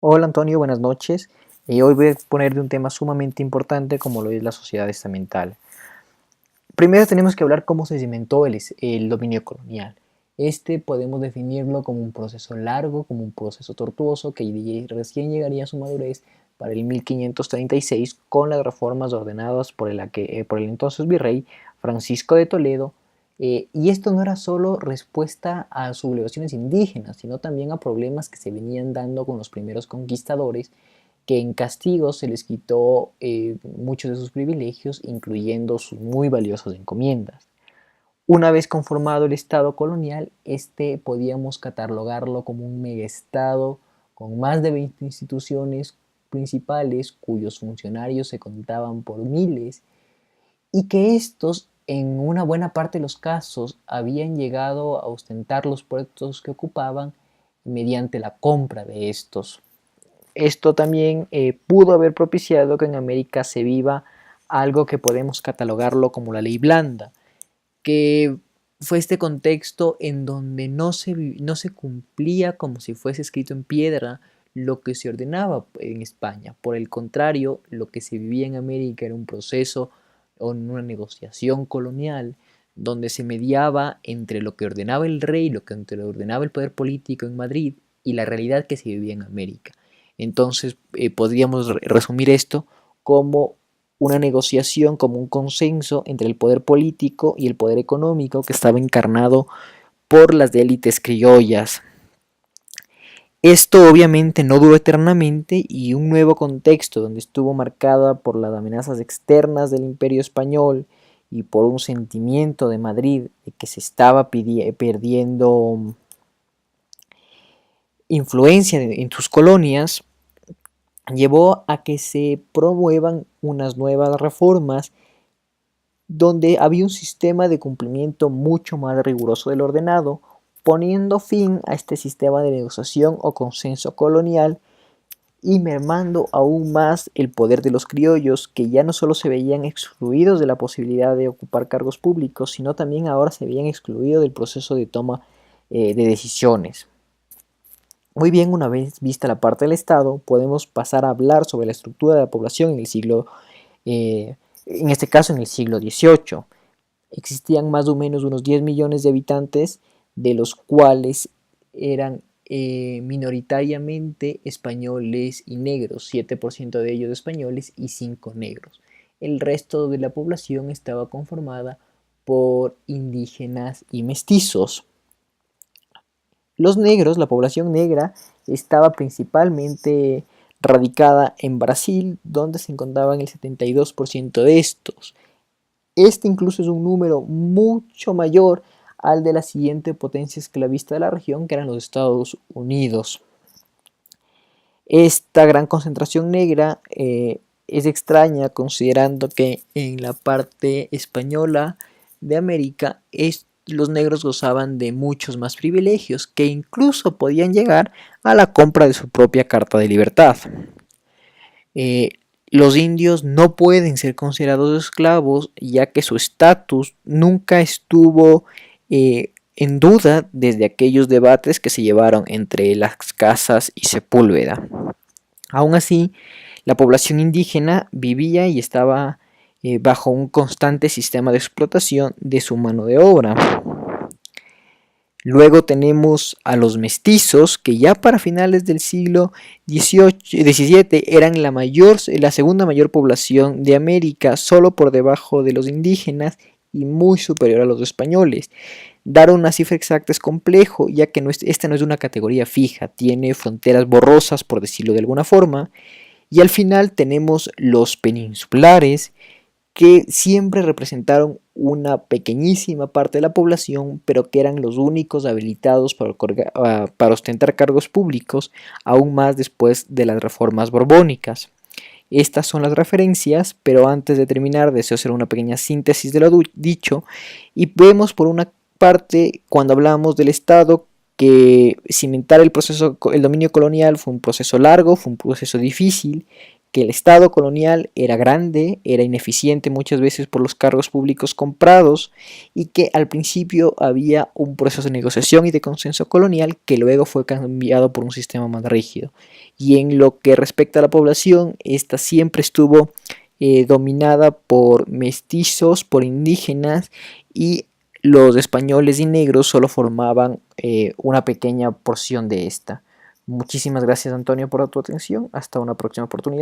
Hola Antonio, buenas noches. Hoy voy a poner de un tema sumamente importante como lo es la sociedad estamental. Primero tenemos que hablar cómo se cimentó el dominio colonial. Este podemos definirlo como un proceso largo, como un proceso tortuoso que recién llegaría a su madurez para el 1536 con las reformas ordenadas por el entonces virrey Francisco de Toledo. Y esto no era solo respuesta a sublevaciones indígenas, sino también a problemas que se venían dando con los primeros conquistadores, que en castigo se les quitó muchos de sus privilegios, incluyendo sus muy valiosas encomiendas. Una vez conformado el Estado colonial, este podíamos catalogarlo como un megaestado con más de 20 instituciones principales cuyos funcionarios se contaban por miles y que estos en una buena parte de los casos habían llegado a ostentar los puestos que ocupaban mediante la compra de estos. Esto también pudo haber propiciado que en América se viva algo que podemos catalogarlo como la ley blanda, que fue este contexto en donde no se cumplía como si fuese escrito en piedra lo que se ordenaba en España. Por el contrario, lo que se vivía en América era un proceso o una negociación colonial donde se mediaba entre lo que ordenaba el rey, lo que ordenaba el poder político en Madrid y la realidad que se vivía en América. Entonces, podríamos resumir esto como una negociación, como un consenso entre el poder político y el poder económico que estaba encarnado por las élites criollas. Esto obviamente no duró eternamente y un nuevo contexto donde estuvo marcada por las amenazas externas del Imperio Español y por un sentimiento de Madrid de que se estaba perdiendo influencia en sus colonias, llevó a que se promuevan unas nuevas reformas donde había un sistema de cumplimiento mucho más riguroso del ordenado, poniendo fin a este sistema de negociación o consenso colonial y mermando aún más el poder de los criollos, que ya no solo se veían excluidos de la posibilidad de ocupar cargos públicos, sino también ahora se veían excluidos del proceso de toma de decisiones. Muy bien, una vez vista la parte del Estado, podemos pasar a hablar sobre la estructura de la población en este caso en el siglo XVIII. Existían más o menos unos 10 millones de habitantes, de los cuales eran minoritariamente españoles y negros, 7% de ellos españoles y 5 negros. El resto de la población estaba conformada por indígenas y mestizos. Los negros, la población negra, estaba principalmente radicada en Brasil, donde se encontraban el 72% de estos. Este incluso es un número mucho mayor al de la siguiente potencia esclavista de la región, que eran los Estados Unidos. Esta gran concentración negra es extraña considerando que en la parte española de América los negros gozaban de muchos más privilegios que incluso podían llegar a la compra de su propia carta de libertad. Eh, los indios no pueden ser considerados esclavos ya que su estatus nunca estuvo en duda desde aquellos debates que se llevaron entre las Casas y Sepúlveda. Aún así, la población indígena vivía y estaba bajo un constante sistema de explotación de su mano de obra. Luego tenemos a los mestizos, que ya para finales del siglo XVII eran la segunda mayor población de América, solo por debajo de los indígenas y muy superior a los españoles. Dar una cifra exacta es complejo, ya que esta no es una categoría fija, tiene fronteras borrosas, por decirlo de alguna forma. Y al final tenemos los peninsulares, que siempre representaron una pequeñísima parte de la población, pero que eran los únicos habilitados para ostentar cargos públicos, aún más después de las reformas borbónicas. Estas son las referencias, pero antes de terminar deseo hacer una pequeña síntesis de lo dicho, y vemos por una parte, cuando hablamos del Estado, que cimentar el dominio colonial fue un proceso largo, fue un proceso difícil, que el Estado colonial era grande, era ineficiente muchas veces por los cargos públicos comprados y que al principio había un proceso de negociación y de consenso colonial que luego fue cambiado por un sistema más rígido. Y en lo que respecta a la población, esta siempre estuvo dominada por mestizos, por indígenas, y los españoles y negros solo formaban una pequeña porción de esta. Muchísimas gracias, Antonio, por tu atención. Hasta una próxima oportunidad.